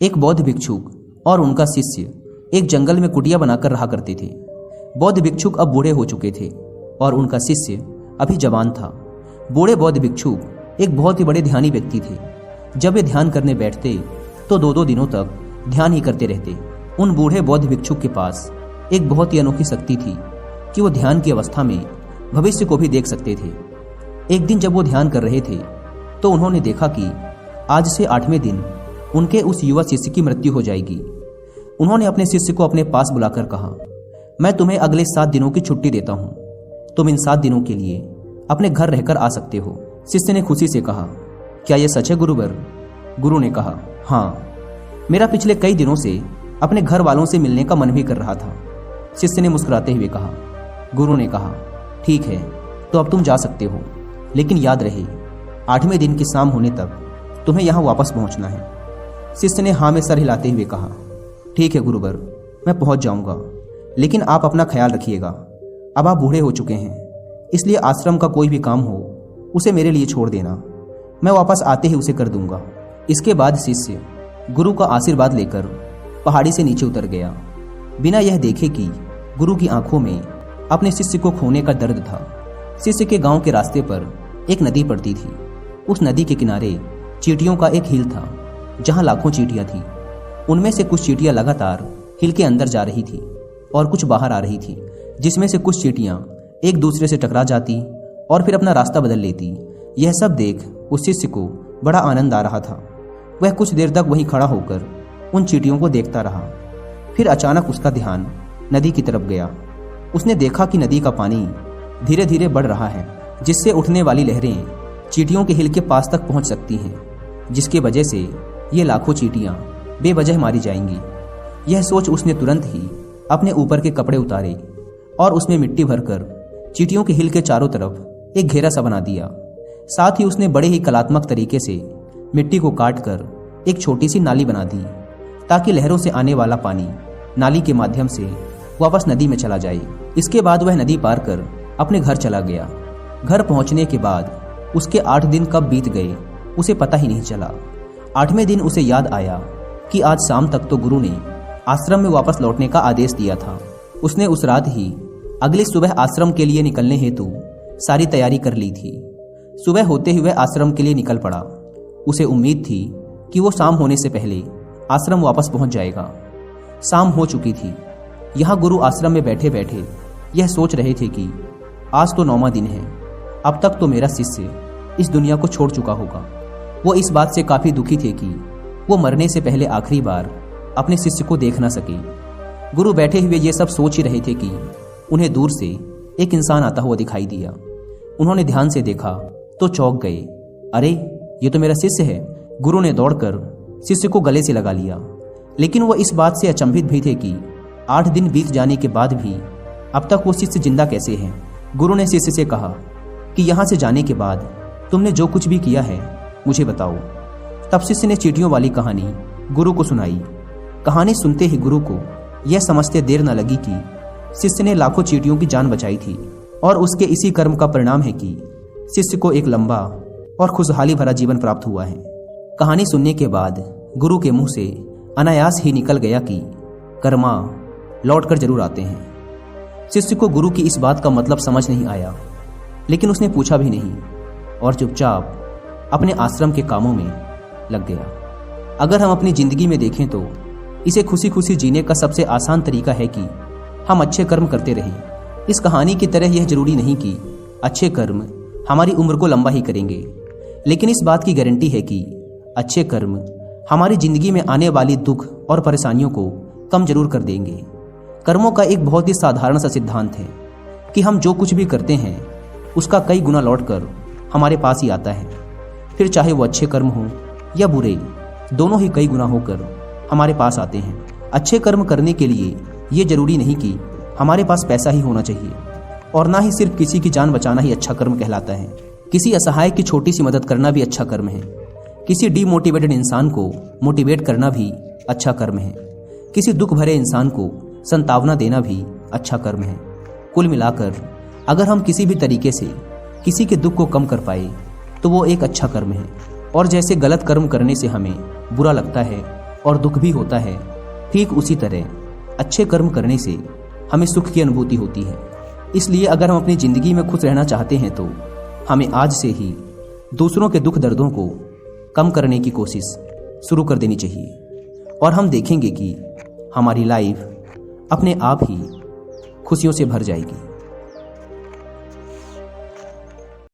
एक बौद्ध भिक्षुक और उनका शिष्य एक जंगल में कुटिया बनाकर रहा करते थे। बौद्ध भिक्षुक अब बूढ़े हो चुके थे और उनका शिष्य अभी जवान था। बूढ़े बौद्ध भिक्षुक एक बहुत ही बड़े ध्यानी व्यक्ति थे। जब वे ध्यान करने बैठते तो 2-2 दिनों तक ध्यान ही करते रहते। उन बूढ़े बौद्ध भिक्षुक के पास एक बहुत ही अनोखी शक्ति थी कि वो ध्यान की अवस्था में भविष्य को भी देख सकते थे। एक दिन जब वो ध्यान कर रहे थे तो उन्होंने देखा कि आज से 8वें दिन उनके उस युवा शिष्य की मृत्यु हो जाएगी। उन्होंने अपने शिष्य को अपने पास बुलाकर कहा, मैं तुम्हें अगले 7 दिनों की छुट्टी देता हूँ। तुम इन 7 दिनों के लिए अपने घर रहकर आ सकते हो। शिष्य ने खुशी से कहा, क्या यह सच है गुरुवर? गुरु ने कहा, हाँ, मेरा पिछले कई दिनों से अपने घर वालों से मिलने का मन भी कर रहा था। शिष्य ने मुस्कुराते हुए कहा। गुरु ने कहा, ठीक है, तो अब तुम जा सकते हो, लेकिन याद रहे 8वें दिन की शाम होने तक तुम्हें यहाँ वापस पहुँचना है। शिष्य ने हाँ में सर हिलाते हुए कहा, ठीक है गुरुवर, मैं पहुँच जाऊँगा, लेकिन आप अपना ख्याल रखिएगा। अब आप बूढ़े हो चुके हैं, इसलिए आश्रम का कोई भी काम हो उसे मेरे लिए छोड़ देना, मैं वापस आते ही उसे कर दूंगा। इसके बाद शिष्य गुरु का आशीर्वाद लेकर पहाड़ी से नीचे उतर गया, बिना यह देखे कि गुरु की आंखों में अपने शिष्य को खोने का दर्द था। शिष्य के गांव के रास्ते पर एक नदी पड़ती थी। उस नदी के किनारे चींटियों का एक हिल था, जहां लाखों चींटियां थी। उनमें से कुछ चींटियां लगातार हिल के अंदर जा रही थी और कुछ बाहर आ रही थी, जिसमें से कुछ चींटियां एक दूसरे से टकरा जाती और फिर अपना रास्ता बदल लेती। यह सब देख उस शिष्य को बड़ा आनंद आ रहा था। वह कुछ देर तक वहीं खड़ा होकर उन चींटियों को देखता रहा। फिर अचानक उसका ध्यान नदी की तरफ गया। उसने देखा कि नदी का पानी धीरे धीरे बढ़ रहा है, जिससे उठने वाली लहरें चींटियों के हिल के पास तक पहुंच सकती हैं, जिसकी वजह से ये लाखों चींटियां बेवजह मारी जाएंगी। यह सोच उसने तुरंत ही अपने ऊपर के कपड़े उतारे और उसमें मिट्टी भरकर चींटियों के हिल के चारों तरफ एक घेरा सा बना दिया। साथ ही उसने बड़े ही कलात्मक तरीके से मिट्टी को काटकर एक छोटी सी नाली बना दी, ताकि लहरों से आने वाला पानी नाली के माध्यम से वापस नदी में चला जाए। इसके बाद वह नदी पार कर अपने घर चला गया। घर पहुंचने के बाद उसके 8 दिन कब बीत गए उसे पता ही नहीं चला। 8वें दिन उसे याद आया कि आज शाम तक तो गुरु ने आश्रम में वापस लौटने का आदेश दिया था। उसने उस रात ही अगली सुबह आश्रम के लिए निकलने हेतु सारी तैयारी कर ली थी। सुबह होते ही वह आश्रम के लिए निकल पड़ा। उसे उम्मीद थी कि वो शाम होने से पहले आश्रम वापस पहुंच जाएगा। शाम हो चुकी थी। यहाँ गुरु आश्रम में बैठे बैठे यह सोच रहे थे कि आज तो 9वां दिन है, अब तक तो मेरा शिष्य इस दुनिया को छोड़ चुका होगा। वो इस बात से काफी दुखी थे कि वो मरने से पहले आखिरी बार अपने शिष्य को देख ना सके। गुरु बैठे हुए ये सब सोच ही रहे थे कि उन्हें दूर से एक इंसान आता हुआ दिखाई दिया। उन्होंने ध्यान से देखा तो चौंक गए। अरे, ये तो मेरा शिष्य है। गुरु ने दौड़कर शिष्य को गले से लगा लिया, लेकिन वो इस बात से अचंभित भी थे कि 8 दिन बीत जाने के बाद भी अब तक वो शिष्य जिंदा कैसे है। गुरु ने शिष्य से कहा कि यहाँ से जाने के बाद तुमने जो कुछ भी किया है मुझे बताओ। तब शिष्य ने चींटियों वाली कहानी गुरु को सुनाई। कहानी सुनते ही गुरु को यह समझते देर न लगी कि शिष्य ने लाखों चींटियों की जान बचाई थी और उसके इसी कर्म का परिणाम है कि शिष्य को एक लंबा और खुशहाली भरा जीवन प्राप्त हुआ है। कहानी सुनने के बाद गुरु के मुंह से अनायास ही निकल गया कि कर्मा लौट कर जरूर आते हैं। शिष्य को गुरु की इस बात का मतलब समझ नहीं आया, लेकिन उसने पूछा भी नहीं और चुपचाप अपने आश्रम के कामों में लग गया। अगर हम अपनी जिंदगी में देखें तो इसे खुशी खुशी जीने का सबसे आसान तरीका है कि हम अच्छे कर्म करते रहें। इस कहानी की तरह यह जरूरी नहीं कि अच्छे कर्म हमारी उम्र को लंबा ही करेंगे, लेकिन इस बात की गारंटी है कि अच्छे कर्म हमारी जिंदगी में आने वाली दुख और परेशानियों को कम जरूर कर देंगे। कर्मों का एक बहुत ही साधारण सा सिद्धांत है कि हम जो कुछ भी करते हैं उसका कई गुना लौटकर हमारे पास ही आता है। फिर चाहे वो अच्छे कर्म हो या बुरे, दोनों ही कई गुना होकर हमारे पास आते हैं। अच्छे कर्म करने के लिए ये जरूरी नहीं कि हमारे पास पैसा ही होना चाहिए, और ना ही सिर्फ किसी की जान बचाना ही अच्छा कर्म कहलाता है। किसी असहाय की छोटी सी मदद करना भी अच्छा कर्म है। किसी डीमोटिवेटेड इंसान को मोटिवेट करना भी अच्छा कर्म है। किसी दुख भरे इंसान को संतावना देना भी अच्छा कर्म है। कुल मिलाकर अगर हम किसी भी तरीके से किसी के दुख को कम कर पाए तो वो एक अच्छा कर्म है। और जैसे गलत कर्म करने से हमें बुरा लगता है, और दुख भी होता है, ठीक उसी तरह अच्छे कर्म करने से हमें सुख की अनुभूति होती है। इसलिए अगर हम अपनी ज़िंदगी में खुश रहना चाहते हैं तो हमें आज से ही दूसरों के दुख दर्दों को कम करने की कोशिश शुरू कर देनी चाहिए और हम देखेंगे कि हमारी लाइफ अपने आप ही खुशियों से भर जाएगी।